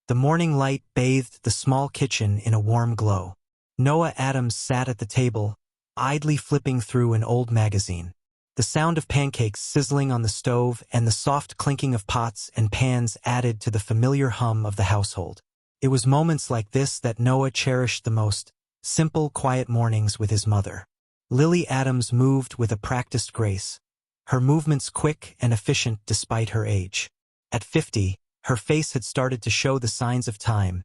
The morning light bathed the small kitchen in a warm glow. Noah Adams sat at the table, idly flipping through an old magazine. The sound of pancakes sizzling on the stove and the soft clinking of pots and pans added to the familiar hum of the household. It was moments like this that Noah cherished the most, simple, quiet mornings with his mother. Lily Adams moved with a practiced grace, her movements quick and efficient despite her age. At 50, her face had started to show the signs of time.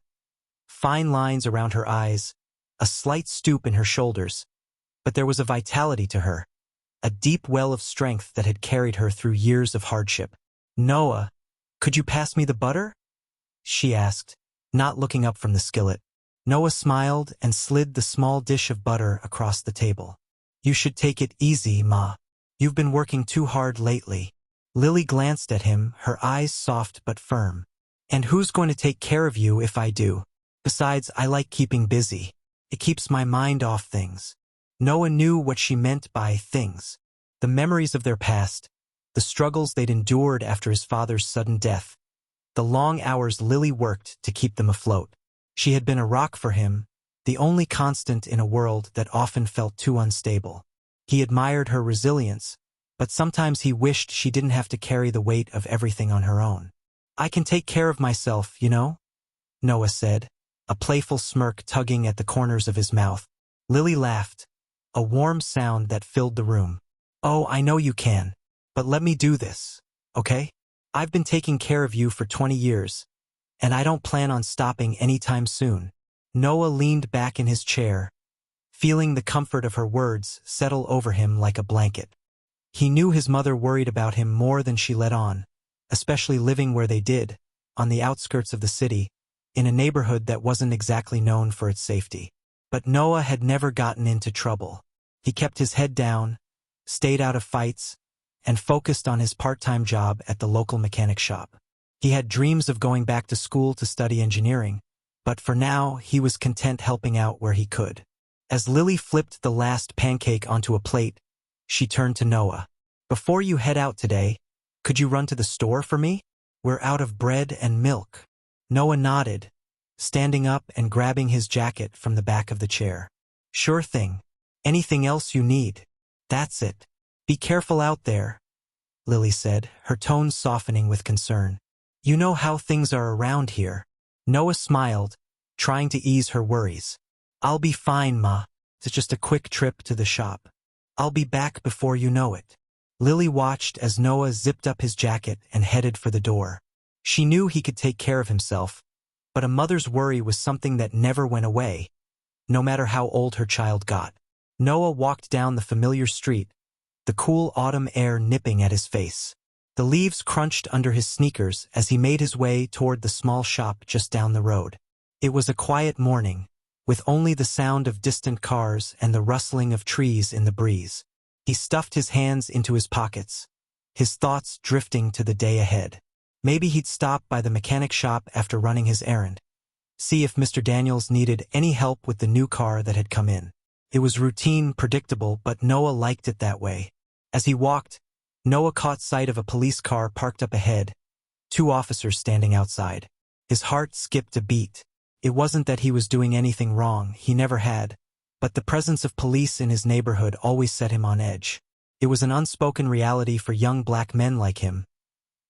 Fine lines around her eyes, a slight stoop in her shoulders, but there was a vitality to her, a deep well of strength that had carried her through years of hardship. "Noah, could you pass me the butter?" she asked, not looking up from the skillet. Noah smiled and slid the small dish of butter across the table. "You should take it easy, Ma. You've been working too hard lately." Lily glanced at him, her eyes soft but firm. "And who's going to take care of you if I do? Besides, I like keeping busy. It keeps my mind off things." Noah knew what she meant by things. The memories of their past, the struggles they'd endured after his father's sudden death, the long hours Lily worked to keep them afloat. She had been a rock for him, the only constant in a world that often felt too unstable. He admired her resilience, but sometimes he wished she didn't have to carry the weight of everything on her own. "I can take care of myself, you know," Noah said, a playful smirk tugging at the corners of his mouth. Lily laughed, a warm sound that filled the room. "Oh, I know you can, but let me do this, okay? I've been taking care of you for 20 years, and I don't plan on stopping anytime soon." Noah leaned back in his chair, feeling the comfort of her words settle over him like a blanket. He knew his mother worried about him more than she let on, especially living where they did, on the outskirts of the city, in a neighborhood that wasn't exactly known for its safety. But Noah had never gotten into trouble. He kept his head down, stayed out of fights, and focused on his part-time job at the local mechanic shop. He had dreams of going back to school to study engineering, but for now he was content helping out where he could. As Lily flipped the last pancake onto a plate, she turned to Noah. "Before you head out today, could you run to the store for me? We're out of bread and milk." Noah nodded, standing up and grabbing his jacket from the back of the chair. "Sure thing. Anything else you need?" "That's it. Be careful out there," Lily said, her tone softening with concern. "You know how things are around here." Noah smiled, trying to ease her worries. "I'll be fine, Ma. It's just a quick trip to the shop. I'll be back before you know it." Lily watched as Noah zipped up his jacket and headed for the door. She knew he could take care of himself, but a mother's worry was something that never went away, no matter how old her child got. Noah walked down the familiar street, the cool autumn air nipping at his face. The leaves crunched under his sneakers as he made his way toward the small shop just down the road. It was a quiet morning, with only the sound of distant cars and the rustling of trees in the breeze. He stuffed his hands into his pockets, his thoughts drifting to the day ahead. Maybe he'd stop by the mechanic shop after running his errand, see if Mr. Daniels needed any help with the new car that had come in. It was routine, predictable, but Noah liked it that way. As he walked, Noah caught sight of a police car parked up ahead, 2 officers standing outside. His heart skipped a beat. It wasn't that he was doing anything wrong, he never had, but the presence of police in his neighborhood always set him on edge. It was an unspoken reality for young black men like him,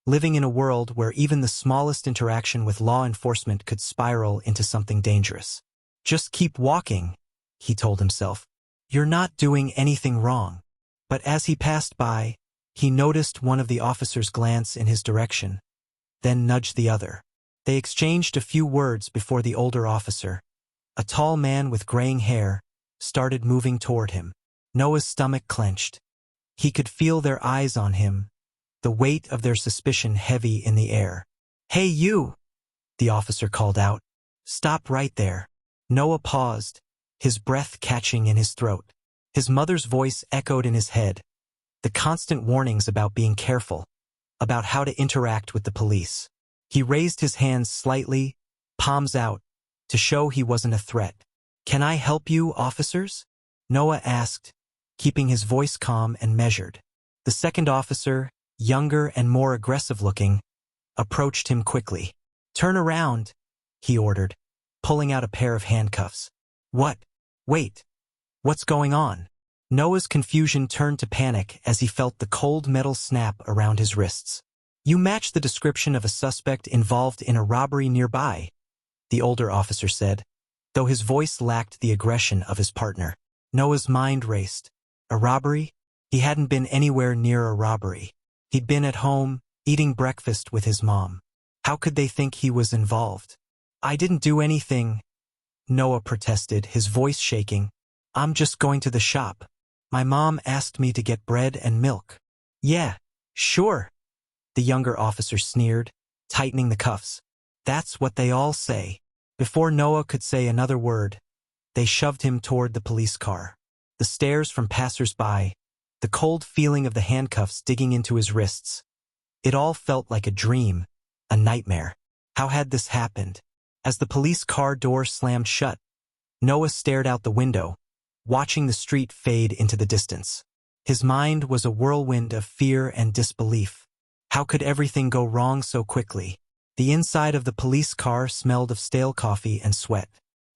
living in a world where even the smallest interaction with law enforcement could spiral into something dangerous. "Just keep walking," he told himself. "You're not doing anything wrong." But as he passed by, he noticed one of the officers glance in his direction, then nudge the other. They exchanged a few words before the older officer, a tall man with graying hair, started moving toward him. Noah's stomach clenched. He could feel their eyes on him, the weight of their suspicion heavy in the air. "Hey, you!" the officer called out. "Stop right there." Noah paused, his breath catching in his throat. His mother's voice echoed in his head, the constant warnings about being careful, about how to interact with the police. He raised his hands slightly, palms out, to show he wasn't a threat. "Can I help you, officers?" Noah asked, keeping his voice calm and measured. The second officer, younger and more aggressive-looking, approached him quickly. "Turn around," he ordered, pulling out a pair of handcuffs. What? Wait. What's going on? Noah's confusion turned to panic as he felt the cold metal snap around his wrists. You match the description of a suspect involved in a robbery nearby, the older officer said, though his voice lacked the aggression of his partner. Noah's mind raced. A robbery? He hadn't been anywhere near a robbery. He'd been at home, eating breakfast with his mom. How could they think he was involved? I didn't do anything, Noah protested, his voice shaking. I'm just going to the shop. My mom asked me to get bread and milk. Yeah, sure, the younger officer sneered, tightening the cuffs. That's what they all say. Before Noah could say another word, they shoved him toward the police car. The stares from passers-by, the cold feeling of the handcuffs digging into his wrists. It all felt like a dream, a nightmare. How had this happened? As the police car door slammed shut, Noah stared out the window, watching the street fade into the distance. His mind was a whirlwind of fear and disbelief. How could everything go wrong so quickly? The inside of the police car smelled of stale coffee and sweat.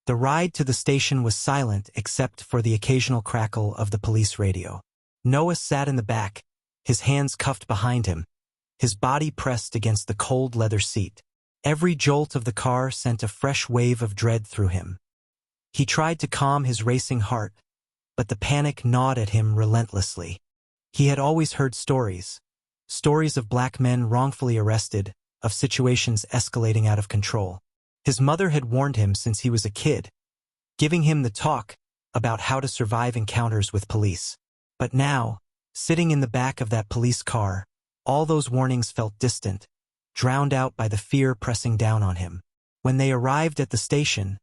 The ride to the station was silent except for the occasional crackle of the police radio. Noah sat in the back, his hands cuffed behind him, his body pressed against the cold leather seat. Every jolt of the car sent a fresh wave of dread through him. He tried to calm his racing heart, but the panic gnawed at him relentlessly. He had always heard stories of black men wrongfully arrested, of situations escalating out of control. His mother had warned him since he was a kid, giving him the talk about how to survive encounters with police. But now, sitting in the back of that police car, all those warnings felt distant, drowned out by the fear pressing down on him. When they arrived at the station,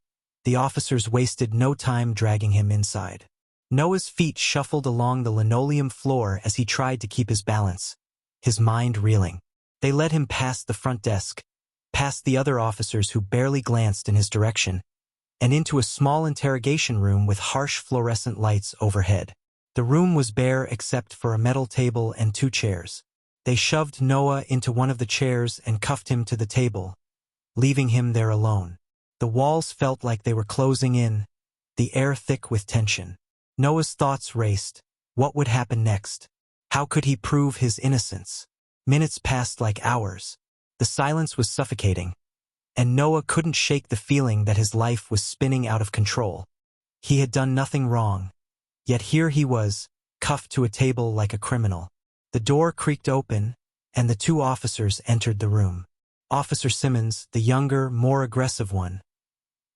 the officers wasted no time dragging him inside. Noah's feet shuffled along the linoleum floor as he tried to keep his balance, his mind reeling. They led him past the front desk, past the other officers who barely glanced in his direction, and into a small interrogation room with harsh fluorescent lights overhead. The room was bare except for a metal table and 2 chairs. They shoved Noah into one of the chairs and cuffed him to the table, leaving him there alone. The walls felt like they were closing in, the air thick with tension. Noah's thoughts raced. What would happen next? How could he prove his innocence? Minutes passed like hours. The silence was suffocating, and Noah couldn't shake the feeling that his life was spinning out of control. He had done nothing wrong, yet here he was, cuffed to a table like a criminal. The door creaked open, and the 2 officers entered the room. Officer Simmons, the younger, more aggressive one,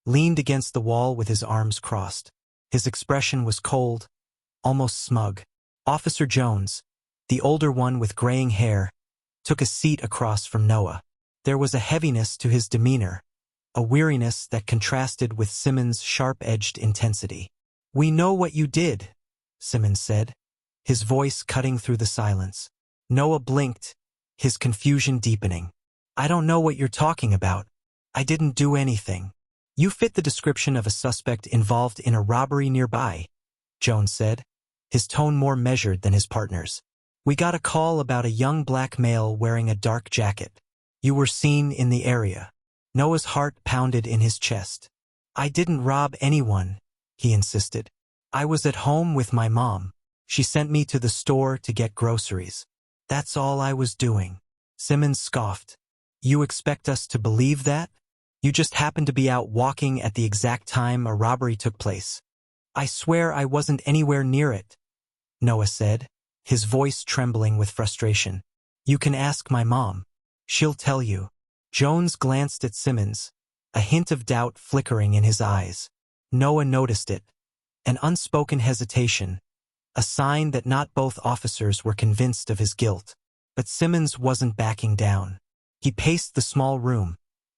leaned against the wall with his arms crossed. His expression was cold, almost smug. Officer Jones, the older one with graying hair, took a seat across from Noah. There was a heaviness to his demeanor, a weariness that contrasted with Simmons' sharp-edged intensity. "We know what you did," Simmons said, his voice cutting through the silence. Noah blinked, his confusion deepening. "I don't know what you're talking about. I didn't do anything." "You fit the description of a suspect involved in a robbery nearby," Jones said, his tone more measured than his partner's. "We got a call about a young black male wearing a dark jacket. You were seen in the area." Noah's heart pounded in his chest. "I didn't rob anyone," he insisted. "I was at home with my mom. She sent me to the store to get groceries. That's all I was doing." Simmons scoffed. "You expect us to believe that? You just happened to be out walking at the exact time a robbery took place." "I swear I wasn't anywhere near it," Noah said, his voice trembling with frustration. "You can ask my mom. She'll tell you." Jones glanced at Simmons, a hint of doubt flickering in his eyes. Noah noticed it, an unspoken hesitation, a sign that not both officers were convinced of his guilt. But Simmons wasn't backing down. He paced the small room,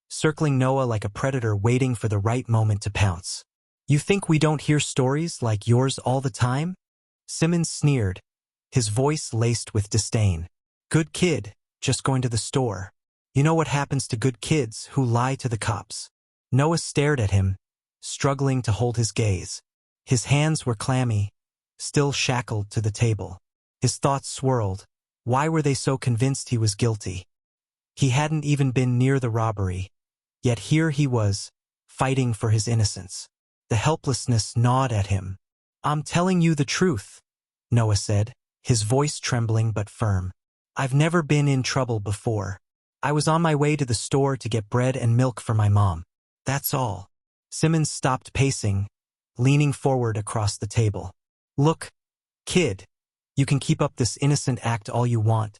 circling Noah like a predator waiting for the right moment to pounce. "You think we don't hear stories like yours all the time?" Simmons sneered, his voice laced with disdain. "Good kid, just going to the store. You know what happens to good kids who lie to the cops." Noah stared at him, struggling to hold his gaze. His hands were clammy, still shackled to the table. His thoughts swirled. Why were they so convinced he was guilty? He hadn't even been near the robbery, Yet here he was, fighting for his innocence. The helplessness gnawed at him. "I'm telling you the truth," Noah said, his voice trembling but firm. "I've never been in trouble before. I was on my way to the store to get bread and milk for my mom. That's all." Simmons stopped pacing, leaning forward across the table. "Look, kid, you can keep up this innocent act all you want,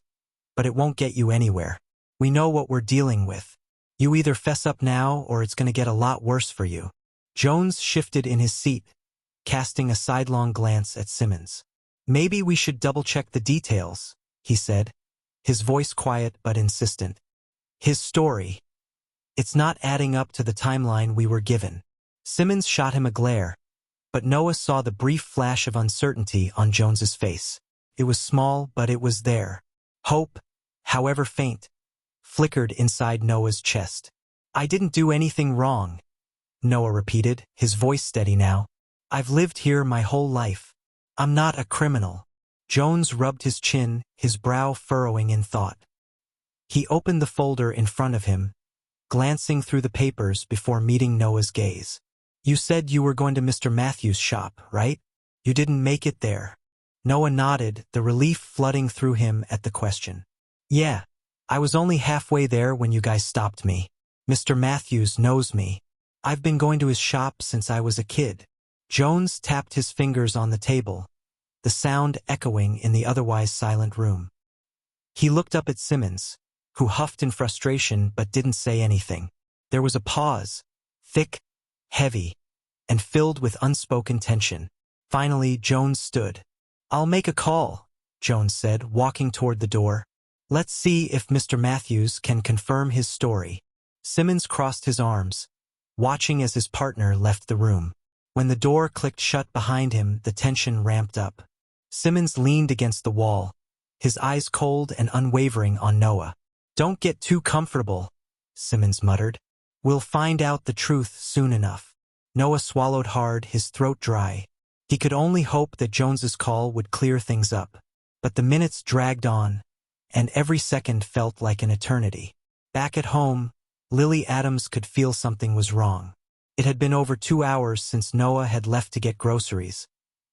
but it won't get you anywhere. We know what we're dealing with. You either fess up now or it's going to get a lot worse for you." Jones shifted in his seat, casting a sidelong glance at Simmons. "Maybe we should double-check the details," he said, his voice quiet but insistent. "His story. It's not adding up to the timeline we were given." Simmons shot him a glare, but Noah saw the brief flash of uncertainty on Jones's face. It was small, but it was there. Hope, however faint, flickered inside Noah's chest. "I didn't do anything wrong," Noah repeated, his voice steady now. "I've lived here my whole life. I'm not a criminal." Jones rubbed his chin, his brow furrowing in thought. He opened the folder in front of him, glancing through the papers before meeting Noah's gaze. "You said you were going to Mr. Matthews' shop, right? You didn't make it there." Noah nodded, the relief flooding through him at the question. "Yeah, I was only halfway there when you guys stopped me. Mr. Matthews knows me. I've been going to his shop since I was a kid." Jones tapped his fingers on the table, the sound echoing in the otherwise silent room. He looked up at Simmons, who huffed in frustration but didn't say anything. There was a pause, thick, heavy, and filled with unspoken tension. Finally, Jones stood. "I'll make a call," Jones said, walking toward the door. "Let's see if Mr. Matthews can confirm his story." Simmons crossed his arms, watching as his partner left the room. When the door clicked shut behind him, the tension ramped up. Simmons leaned against the wall, his eyes cold and unwavering on Noah. "Don't get too comfortable," Simmons muttered. "We'll find out the truth soon enough." Noah swallowed hard, his throat dry. He could only hope that Jones's call would clear things up. But the minutes dragged on, and every second felt like an eternity. Back at home, Lily Adams could feel something was wrong. It had been over 2 hours since Noah had left to get groceries,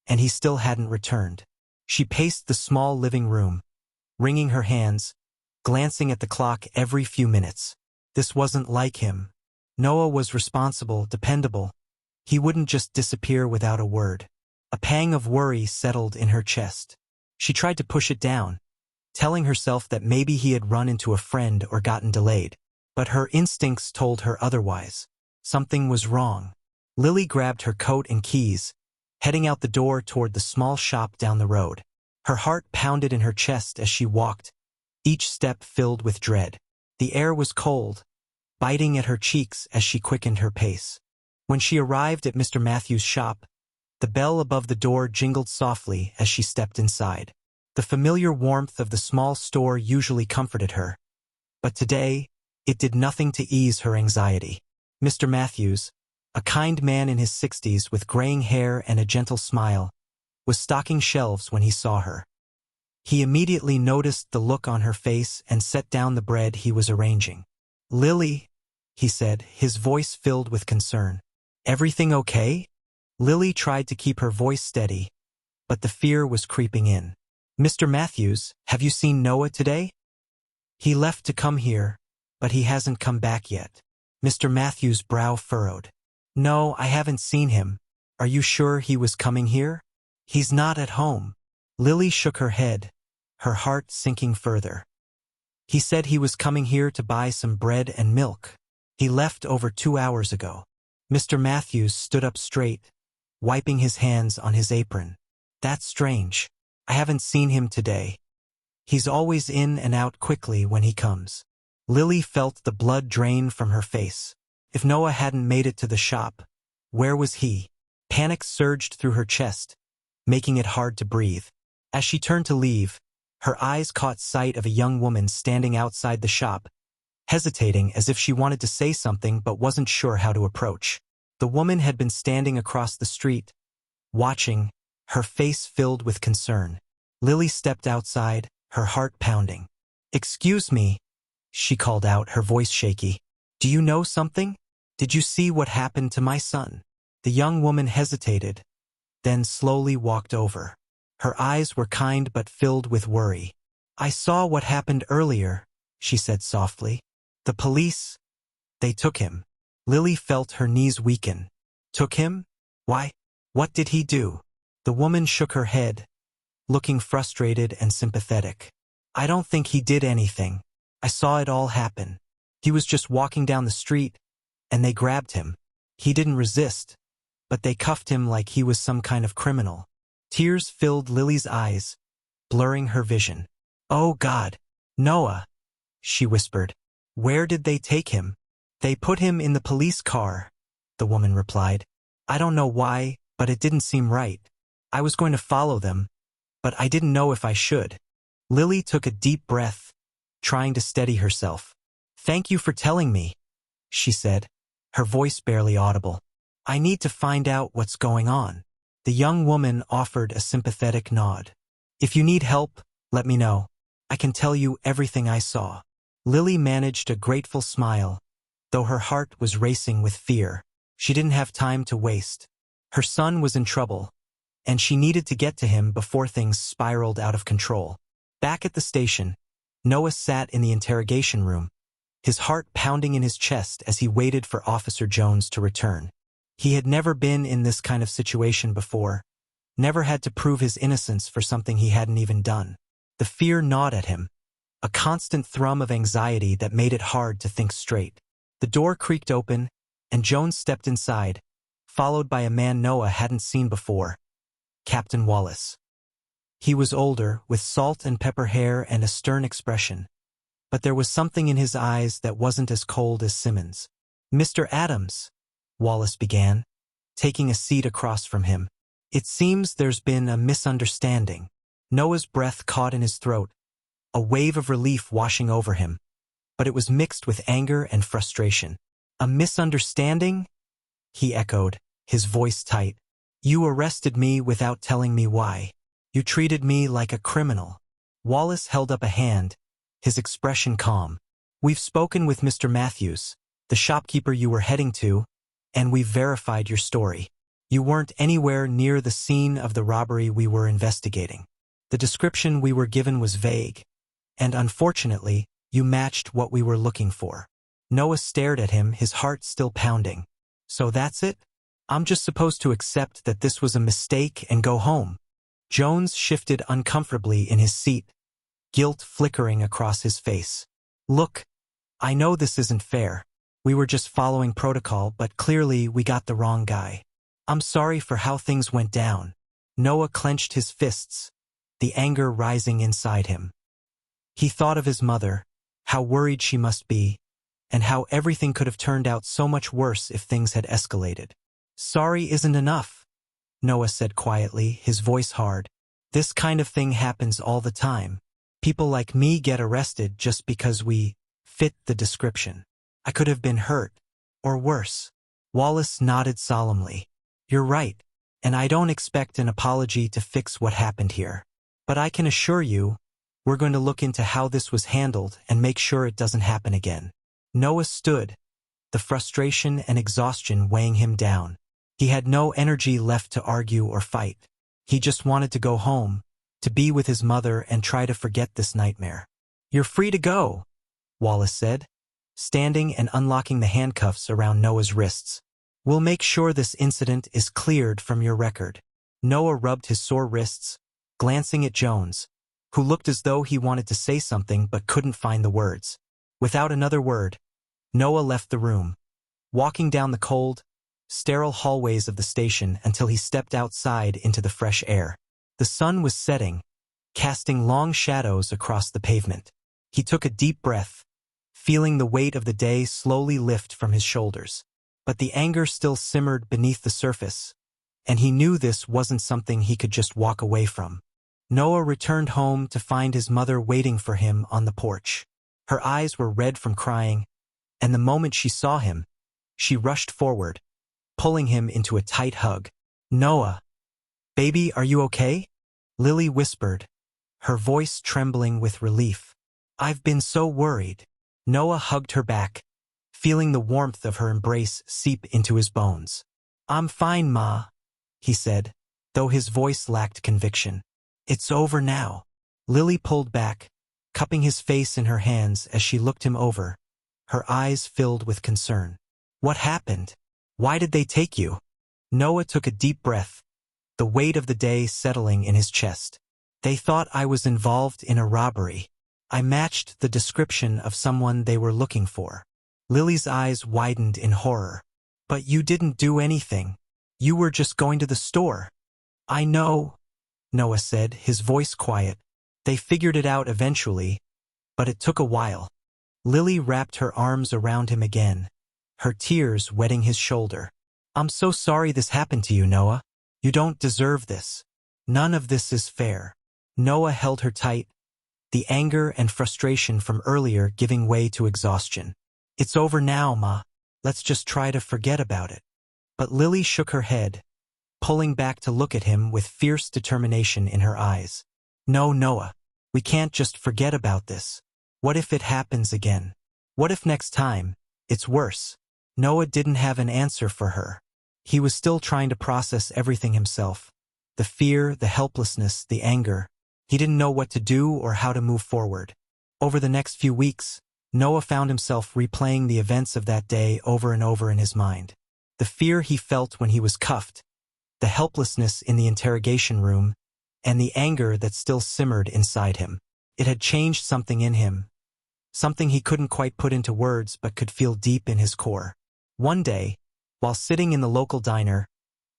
and he still hadn't returned. She paced the small living room, wringing her hands, glancing at the clock every few minutes. This wasn't like him. Noah was responsible, dependable. He wouldn't just disappear without a word. A pang of worry settled in her chest. She tried to push it down, telling herself that maybe he had run into a friend or gotten delayed. But her instincts told her otherwise. Something was wrong. Lily grabbed her coat and keys, heading out the door toward the small shop down the road. Her heart pounded in her chest as she walked, each step filled with dread. The air was cold, biting at her cheeks as she quickened her pace. When she arrived at Mr. Matthews' shop, the bell above the door jingled softly as she stepped inside. The familiar warmth of the small store usually comforted her, but today it did nothing to ease her anxiety. Mr. Matthews, a kind man in his 60s with graying hair and a gentle smile, was stocking shelves when he saw her. He immediately noticed the look on her face and set down the bread he was arranging. "Lily," he said, his voice filled with concern. "Everything okay?" Lily tried to keep her voice steady, but the fear was creeping in. "Mr. Matthews, have you seen Noah today?" "He left to come here, but he hasn't come back yet." Mr. Matthews' brow furrowed. "No, I haven't seen him. Are you sure he was coming here?" "He's not at home." Lily shook her head, her heart sinking further. "He said he was coming here to buy some bread and milk. He left over 2 hours ago." Mr. Matthews stood up straight, wiping his hands on his apron. "That's strange. I haven't seen him today. He's always in and out quickly when he comes." Lily felt the blood drain from her face. If Noah hadn't made it to the shop, where was he? Panic surged through her chest, making it hard to breathe. As she turned to leave, her eyes caught sight of a young woman standing outside the shop, hesitating as if she wanted to say something but wasn't sure how to approach. The woman had been standing across the street, watching, her face filled with concern. Lily stepped outside, her heart pounding. "Excuse me," she called out, her voice shaky. "Do you know something? Did you see what happened to my son?" The young woman hesitated, then slowly walked over. Her eyes were kind but filled with worry. "I saw what happened earlier," she said softly. "The police, they took him." Lily felt her knees weaken. "Took him? Why? What did he do?" The woman shook her head, looking frustrated and sympathetic. "I don't think he did anything. I saw it all happen. He was just walking down the street, and they grabbed him. He didn't resist, but they cuffed him like he was some kind of criminal." Tears filled Lily's eyes, blurring her vision. "Oh God, Noah," she whispered. "Where did they take him?" "They put him in the police car," the woman replied. "I don't know why, but it didn't seem right. I was going to follow them, but I didn't know if I should." Lily took a deep breath, trying to steady herself. "Thank you for telling me," she said, her voice barely audible. "I need to find out what's going on." The young woman offered a sympathetic nod. "If you need help, let me know. I can tell you everything I saw." Lily managed a grateful smile, though her heart was racing with fear. She didn't have time to waste. Her son was in trouble, and she needed to get to him before things spiraled out of control. Back at the station, Noah sat in the interrogation room, his heart pounding in his chest as he waited for Officer Jones to return. He had never been in this kind of situation before, never had to prove his innocence for something he hadn't even done. The fear gnawed at him, a constant thrum of anxiety that made it hard to think straight. The door creaked open, and Jones stepped inside, followed by a man Noah hadn't seen before, Captain Wallace. He was older, with salt and pepper hair and a stern expression, but there was something in his eyes that wasn't as cold as Simmons. "Mr. Adams," Wallace began, taking a seat across from him. "It seems there's been a misunderstanding." Noah's breath caught in his throat, a wave of relief washing over him, but it was mixed with anger and frustration. "A misunderstanding?" he echoed, his voice tight. "You arrested me without telling me why. You treated me like a criminal." Wallace held up a hand, his expression calm. "We've spoken with Mr. Matthews, the shopkeeper you were heading to, and we've verified your story. You weren't anywhere near the scene of the robbery we were investigating. The description we were given was vague, and unfortunately, you matched what we were looking for." Noah stared at him, his heart still pounding. "So that's it? I'm just supposed to accept that this was a mistake and go home?" Jones shifted uncomfortably in his seat, guilt flickering across his face. "Look, I know this isn't fair. We were just following protocol, but clearly we got the wrong guy. I'm sorry for how things went down." Noah clenched his fists, the anger rising inside him. He thought of his mother, how worried she must be, and how everything could have turned out so much worse if things had escalated. "Sorry isn't enough," Noah said quietly, his voice hard. "This kind of thing happens all the time. People like me get arrested just because we fit the description. I could have been hurt, or worse." Wallace nodded solemnly. "You're right, and I don't expect an apology to fix what happened here. But I can assure you, we're going to look into how this was handled and make sure it doesn't happen again." Noah stood, the frustration and exhaustion weighing him down. He had no energy left to argue or fight. He just wanted to go home, to be with his mother and try to forget this nightmare. "You're free to go," Wallace said, standing and unlocking the handcuffs around Noah's wrists. "We'll make sure this incident is cleared from your record." Noah rubbed his sore wrists, glancing at Jones, who looked as though he wanted to say something but couldn't find the words. Without another word, Noah left the room, walking down the cold, sterile hallways of the station until he stepped outside into the fresh air. The sun was setting, casting long shadows across the pavement. He took a deep breath, feeling the weight of the day slowly lift from his shoulders. But the anger still simmered beneath the surface, and he knew this wasn't something he could just walk away from. Noah returned home to find his mother waiting for him on the porch. Her eyes were red from crying, and the moment she saw him, she rushed forward, pulling him into a tight hug. "Noah, baby, are you okay?" Lily whispered, her voice trembling with relief. "I've been so worried." Noah hugged her back, feeling the warmth of her embrace seep into his bones. "I'm fine, Ma," he said, though his voice lacked conviction. "It's over now." Lily pulled back, cupping his face in her hands as she looked him over, her eyes filled with concern. "What happened? Why did they take you?" Noah took a deep breath, the weight of the day settling in his chest. "They thought I was involved in a robbery. I matched the description of someone they were looking for." Lily's eyes widened in horror. "But you didn't do anything. You were just going to the store." "I know," Noah said, his voice quiet. "They figured it out eventually, but it took a while." Lily wrapped her arms around him again, her tears wetting his shoulder. "I'm so sorry this happened to you, Noah. You don't deserve this. None of this is fair." Noah held her tight, the anger and frustration from earlier giving way to exhaustion. "It's over now, Ma. Let's just try to forget about it." But Lily shook her head, pulling back to look at him with fierce determination in her eyes. "No, Noah. We can't just forget about this. What if it happens again? What if next time, it's worse?" Noah didn't have an answer for her. He was still trying to process everything himself. The fear, the helplessness, the anger. He didn't know what to do or how to move forward. Over the next few weeks, Noah found himself replaying the events of that day over and over in his mind. The fear he felt when he was cuffed, the helplessness in the interrogation room, and the anger that still simmered inside him. It had changed something in him, something he couldn't quite put into words but could feel deep in his core. One day, while sitting in the local diner,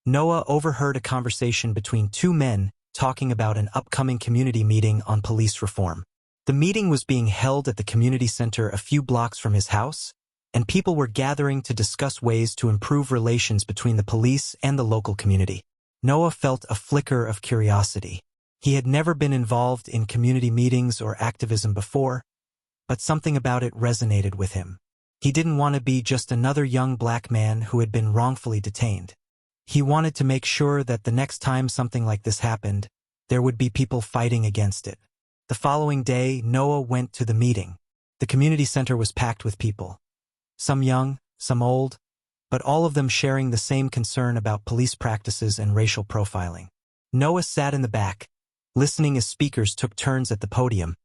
Noah overheard a conversation between two men talking about an upcoming community meeting on police reform. The meeting was being held at the community center a few blocks from his house, and people were gathering to discuss ways to improve relations between the police and the local community. Noah felt a flicker of curiosity. He had never been involved in community meetings or activism before, but something about it resonated with him. He didn't want to be just another young black man who had been wrongfully detained. He wanted to make sure that the next time something like this happened, there would be people fighting against it. The following day, Noah went to the meeting. The community center was packed with people. Some young, some old, but all of them sharing the same concern about police practices and racial profiling. Noah sat in the back, listening as speakers took turns at the podium,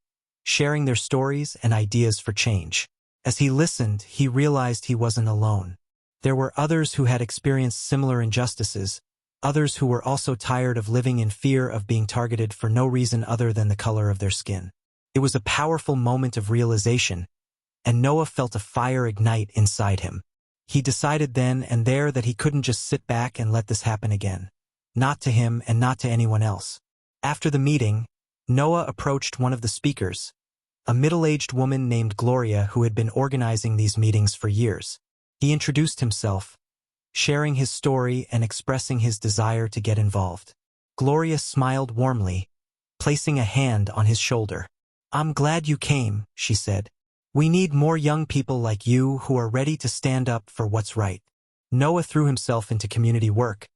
sharing their stories and ideas for change. As he listened, he realized he wasn't alone. There were others who had experienced similar injustices, others who were also tired of living in fear of being targeted for no reason other than the color of their skin. It was a powerful moment of realization, and Noah felt a fire ignite inside him. He decided then and there that he couldn't just sit back and let this happen again. Not to him and not to anyone else. After the meeting, Noah approached one of the speakers, a middle-aged woman named Gloria who had been organizing these meetings for years. He introduced himself, sharing his story and expressing his desire to get involved. Gloria smiled warmly, placing a hand on his shoulder. "I'm glad you came," she said. "We need more young people like you who are ready to stand up for what's right." Noah threw himself into community work,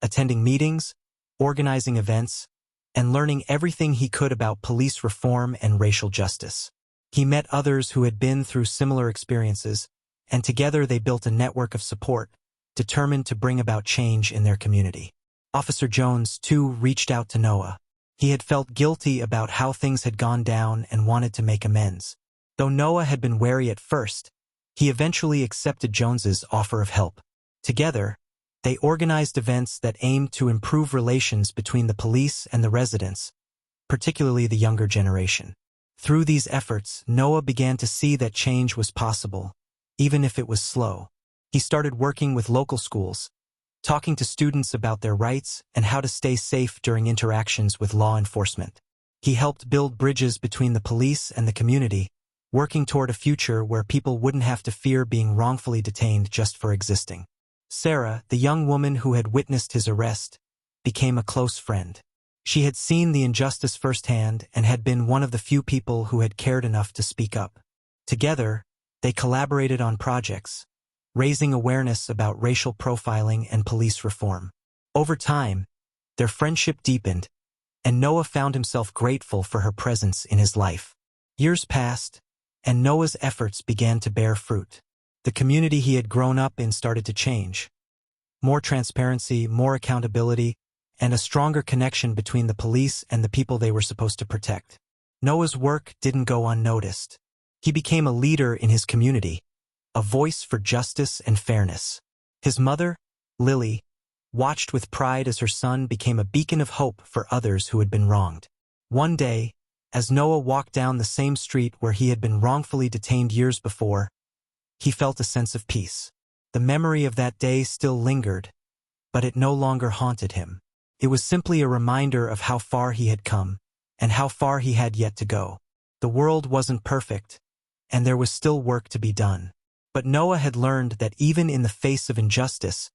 attending meetings, organizing events, and learning everything he could about police reform and racial justice. He met others who had been through similar experiences, and together they built a network of support, determined to bring about change in their community. Officer Jones, too, reached out to Noah. He had felt guilty about how things had gone down and wanted to make amends. Though Noah had been wary at first, he eventually accepted Jones's offer of help. Together, they organized events that aimed to improve relations between the police and the residents, particularly the younger generation. Through these efforts, Noah began to see that change was possible, even if it was slow. He started working with local schools, talking to students about their rights and how to stay safe during interactions with law enforcement. He helped build bridges between the police and the community, working toward a future where people wouldn't have to fear being wrongfully detained just for existing. Sarah, the young woman who had witnessed his arrest, became a close friend. She had seen the injustice firsthand and had been one of the few people who had cared enough to speak up. Together, they collaborated on projects, raising awareness about racial profiling and police reform. Over time, their friendship deepened, and Noah found himself grateful for her presence in his life. Years passed, and Noah's efforts began to bear fruit. The community he had grown up in started to change. More transparency, more accountability, and a stronger connection between the police and the people they were supposed to protect. Noah's work didn't go unnoticed. He became a leader in his community, a voice for justice and fairness. His mother, Lily, watched with pride as her son became a beacon of hope for others who had been wronged. One day, as Noah walked down the same street where he had been wrongfully detained years before, he felt a sense of peace. The memory of that day still lingered, but it no longer haunted him. It was simply a reminder of how far he had come, and how far he had yet to go. The world wasn't perfect, and there was still work to be done. But Noah had learned that even in the face of injustice,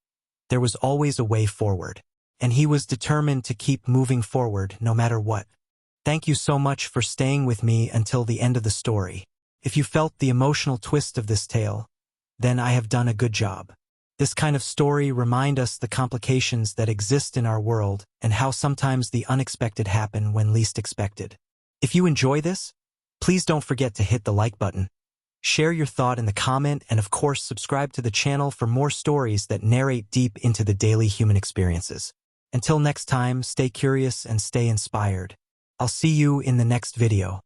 there was always a way forward, and he was determined to keep moving forward no matter what. Thank you so much for staying with me until the end of the story. If you felt the emotional twist of this tale, then I have done a good job. This kind of story reminds us the complications that exist in our world and how sometimes the unexpected happen when least expected. If you enjoy this, please don't forget to hit the like button. Share your thought in the comment and of course subscribe to the channel for more stories that narrate deep into the daily human experiences. Until next time, stay curious and stay inspired. I'll see you in the next video.